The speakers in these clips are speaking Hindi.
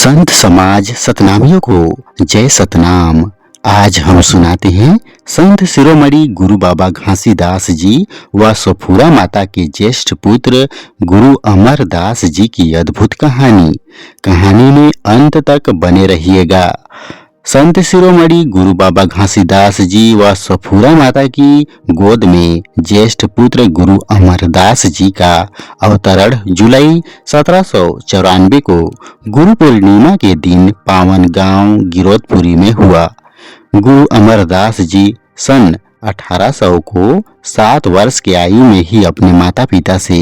संत समाज सतनामियों को जय सतनाम। आज हम सुनाते हैं संत शिरोमणि गुरु बाबा घासीदास जी व सफूरा माता के ज्येष्ठ पुत्र गुरु अमरदास जी की अद्भुत कहानी में अंत तक बने रहिएगा। संत शिरोमणि गुरु बाबा घासीदास जी व सफूरा माता की गोद में ज्येष्ठ पुत्र गुरु अमरदास जी का अवतरण जुलाई 1794 को गुरु पूर्णिमा के दिन पावन गांव गिरोधपुरी में हुआ। गुरु अमरदास जी सन 1800 को 7 वर्ष की आयु में ही अपने माता पिता से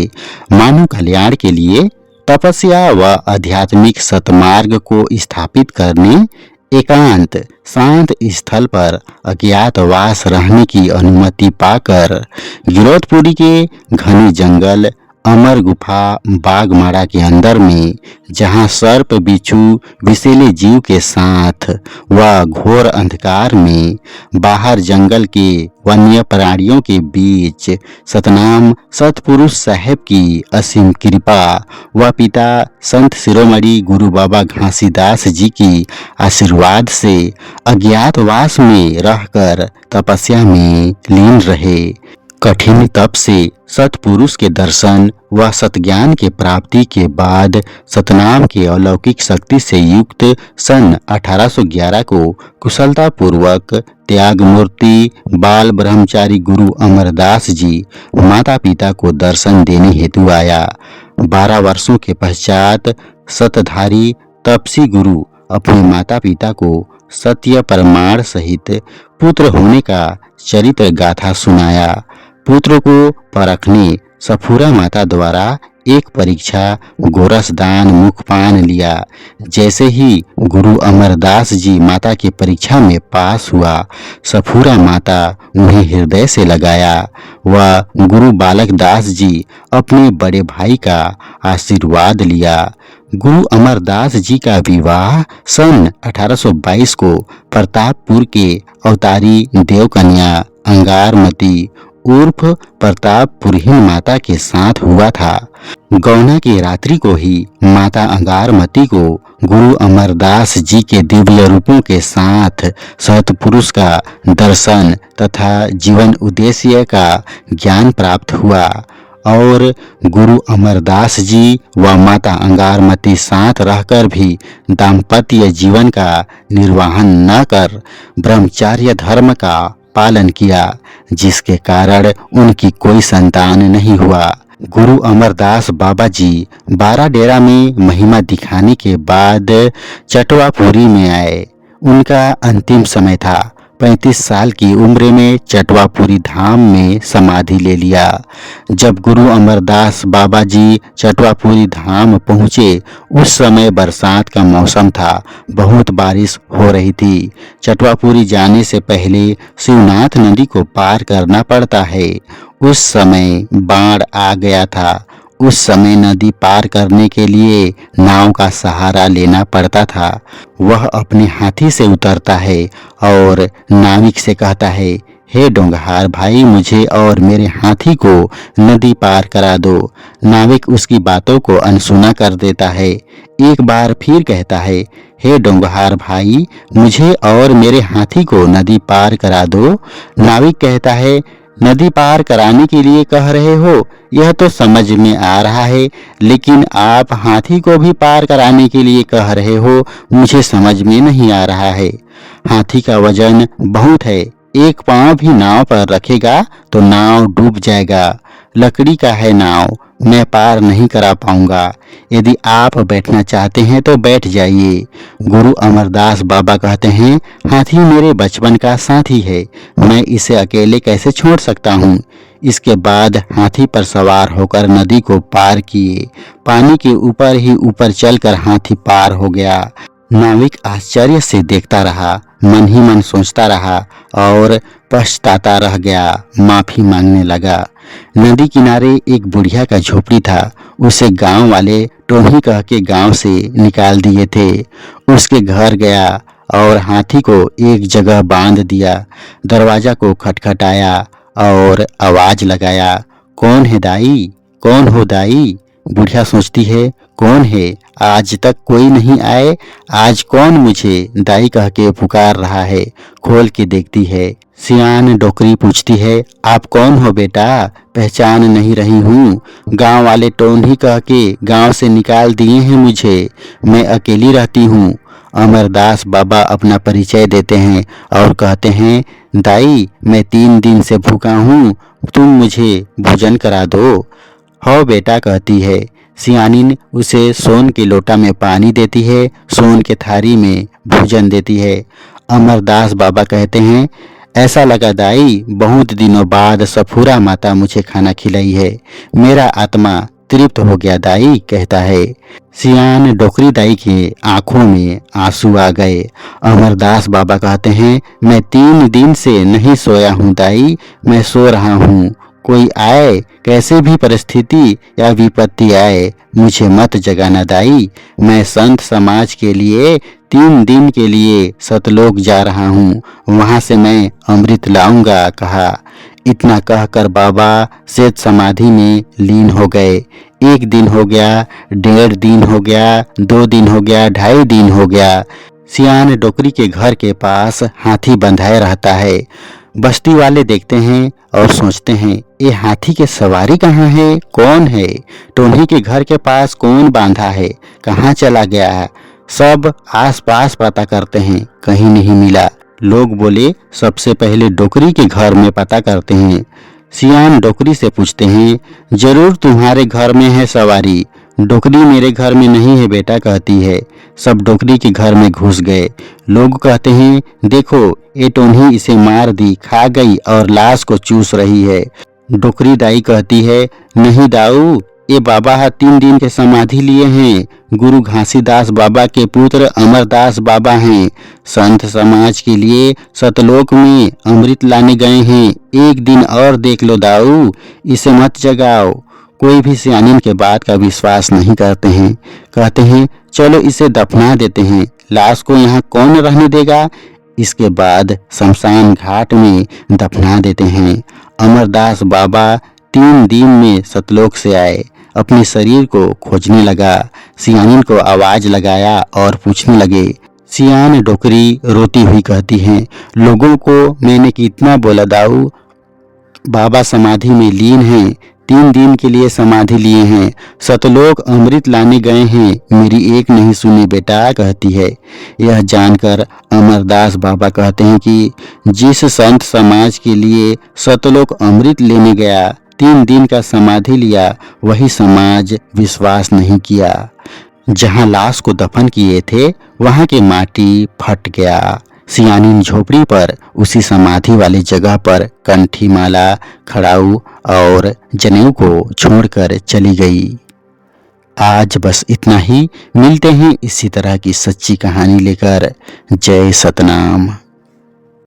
मानव कल्याण के लिए तपस्या व आध्यात्मिक सतमार्ग को स्थापित करने एकांत शांत स्थल पर अज्ञातवास रहने की अनुमति पाकर गिरोधपुरी के घने जंगल अमर गुफा बागमारा के अंदर में, जहां सर्प बिच्छू विषैले जीव के साथ व घोर अंधकार में बाहर जंगल के वन्य प्राणियों के बीच सतनाम सतपुरुष साहेब की असीम कृपा व पिता संत शिरोमणि गुरु बाबा घासीदास जी की आशीर्वाद से अज्ञातवास में रहकर तपस्या में लीन रहे। कठिन तप से सतपुरुष के दर्शन व सतज्ञान के प्राप्ति के बाद सतनाम के अलौकिक शक्ति से युक्त सन 1811 को कुशलता पूर्वक त्याग मूर्ति बाल ब्रह्मचारी गुरु अमरदास जी माता पिता को दर्शन देने हेतु आया। 12 वर्षों के पश्चात सतधारी तपसी गुरु अपने माता पिता को सत्य प्रमाण सहित पुत्र होने का चरित्र गाथा सुनाया। पुत्र को परखने सफूरा माता द्वारा एक परीक्षा गोरस दान मुखपान लिया। जैसे ही गुरु अमरदास जी माता की परीक्षा में पास हुआ, सफूरा माता उन्हें हृदय से लगाया व गुरु बालक दास जी अपने बड़े भाई का आशीर्वाद लिया। गुरु अमरदास जी का विवाह सन 1822 को प्रतापपुर के अवतारी देवकन्या अंगारमती उर्फ प्रतापपुरहीन माता के साथ हुआ था। गौना की रात्रि को ही माता अंगारमती को गुरु अमरदास जी के दिव्य रूपों के साथ सतपुरुष का दर्शन तथा जीवन उद्देश्य का ज्ञान प्राप्त हुआ और गुरु अमरदास जी व माता अंगारमती साथ रहकर भी दाम्पत्य जीवन का निर्वाहन न कर ब्रह्मचर्य धर्म का पालन किया, जिसके कारण उनकी कोई संतान नहीं हुआ। गुरु अमरदास बाबा जी 12 डेरा में महिमा दिखाने के बाद चटवापुरी में आए। उनका अंतिम समय था। 35 साल की उम्र में चटवापुरी धाम में समाधि ले लिया। जब गुरु अमरदास बाबा जी चटवापुरी धाम पहुँचे, उस समय बरसात का मौसम था। बहुत बारिश हो रही थी। चटवापुरी जाने से पहले शिवनाथ नदी को पार करना पड़ता है। उस समय बाढ़ आ गया था। उस समय नदी पार करने के लिए नाव का सहारा लेना पड़ता था। वह अपने हाथी से उतरता है और नाविक से कहता है, हे डोंगहार भाई, मुझे और मेरे हाथी को नदी पार करा दो। नाविक उसकी बातों को अनसुना कर देता है। एक बार फिर कहता है, हे डोंगहार भाई, मुझे और मेरे हाथी को नदी पार करा दो। नाविक कहता है, नदी पार कराने के लिए कह रहे हो, यह तो समझ में आ रहा है, लेकिन आप हाथी को भी पार कराने के लिए कह रहे हो, मुझे समझ में नहीं आ रहा है। हाथी का वजन बहुत है, एक पांव भी नाव पर रखेगा तो नाव डूब जाएगा। लकड़ी का है नाव, मैं पार नहीं करा पाऊंगा। यदि आप बैठना चाहते हैं तो बैठ जाइए। गुरु अमरदास बाबा कहते हैं, हाथी मेरे बचपन का साथी है, मैं इसे अकेले कैसे छोड़ सकता हूँ। इसके बाद हाथी पर सवार होकर नदी को पार किए। पानी के ऊपर ही ऊपर चलकर हाथी पार हो गया। नाविक आश्चर्य से देखता रहा, मन ही मन सोचता रहा और पछताता रह गया, माफी मांगने लगा। नदी किनारे एक बुढ़िया का झोपड़ी था। उसे गांव वाले टोही कह के गांव से निकाल दिए थे। उसके घर गया और हाथी को एक जगह बांध दिया। दरवाजा को खटखटाया और आवाज लगाया, कौन है दाई, कौन हो दाई। बुढ़िया सोचती है, कौन है, आज तक कोई नहीं आए। आज कौन मुझे दाई कह के पुकार रहा है। खोल के देखती है। सियान डोकरी पूछती है, आप कौन हो बेटा? पहचान नहीं रही हूँ। गांव वाले टोन्ही कह के गांव से निकाल दिए हैं मुझे। मैं अकेली रहती हूँ। अमरदास बाबा अपना परिचय देते हैं और कहते हैं, दाई मैं 3 दिन से भूखा हूँ, तुम मुझे भोजन करा दो। हो बेटा, कहती है। सियानिन उसे सोन के लोटा में पानी देती है, सोन के थारी में भोजन देती है। अमरदास बाबा कहते हैं, ऐसा लगा दाई बहुत दिनों बाद सफूरा माता मुझे खाना खिलाई है। मेरा आत्मा तृप्त हो गया दाई, कहता है। सियान डोकरी दाई के आंखों में आंसू आ गए। अमरदास बाबा कहते हैं, मैं 3 दिन से नहीं सोया हूँ दाई, मैं सो रहा हूँ। कोई आए, कैसे भी परिस्थिति या विपत्ति आए, मुझे मत जगाना दाई। मैं संत समाज के लिए 3 दिन के लिए सतलोक जा रहा हूँ, वहां से मैं अमृत लाऊंगा, कहा। इतना कहकर बाबा श्वेत समाधि में लीन हो गए। 1 दिन हो गया, 1.5 दिन हो गया, 2 दिन हो गया, 2.5 दिन हो गया। सियान डोकरी के घर के पास हाथी बंधाए रहता है। बस्ती वाले देखते हैं और सोचते हैं, ये हाथी के सवारी कहाँ है, कौन है? टोन्ही के घर के पास कौन बांधा है, कहाँ चला गया है? सब आसपास पता करते हैं, कहीं नहीं मिला। लोग बोले, सबसे पहले डोकरी के घर में पता करते हैं। सियान डोकरी से पूछते हैं, जरूर तुम्हारे घर में है सवारी। डोकरी मेरे घर में नहीं है बेटा, कहती है। सब डोकरी के घर में घुस गए। लोग कहते हैं, देखो ये टोन्ही इसे मार दी, खा गई और लाश को चूस रही है। डोकरी दाई कहती है, नहीं दाऊ, ये बाबा 3 दिन के समाधि लिए हैं। गुरु घासीदास बाबा के पुत्र अमरदास बाबा हैं। संत समाज के लिए सतलोक में अमृत लाने गए हैं। 1 दिन और देख लो दाऊ, इसे मत जगाओ। कोई भी सियानिन के बात का विश्वास नहीं करते हैं। कहते हैं, चलो इसे दफना देते हैं, लाश को यहाँ कौन रहने देगा। इसके बाद शमशान घाट में दफना देते हैं। अमरदास बाबा 3 दिन में सतलोक से आए। अपने शरीर को खोजने लगा। सियानिन को आवाज लगाया और पूछने लगे। सियान डोकरी रोती हुई कहती है, लोगों को मैंने कितना बोला दाऊ, बाबा समाधि में लीन हैं, 3 दिन के लिए समाधि लिए हैं, सतलोक अमृत लाने गए हैं, मेरी एक नहीं सुनी बेटा, कहती है। यह जानकर अमरदास बाबा कहते हैं कि जिस संत समाज के लिए सतलोक अमृत लेने गया, 3 दिन का समाधि लिया, वही समाज विश्वास नहीं किया। जहां लाश को दफन किए थे, वहां की माटी फट गया। सियानिन झोपड़ी पर उसी समाधि वाली जगह पर कंठी माला, खड़ाऊ और जनेऊ को छोड़कर चली गई। आज बस इतना ही। मिलते हैं इसी तरह की सच्ची कहानी लेकर। जय सतनाम।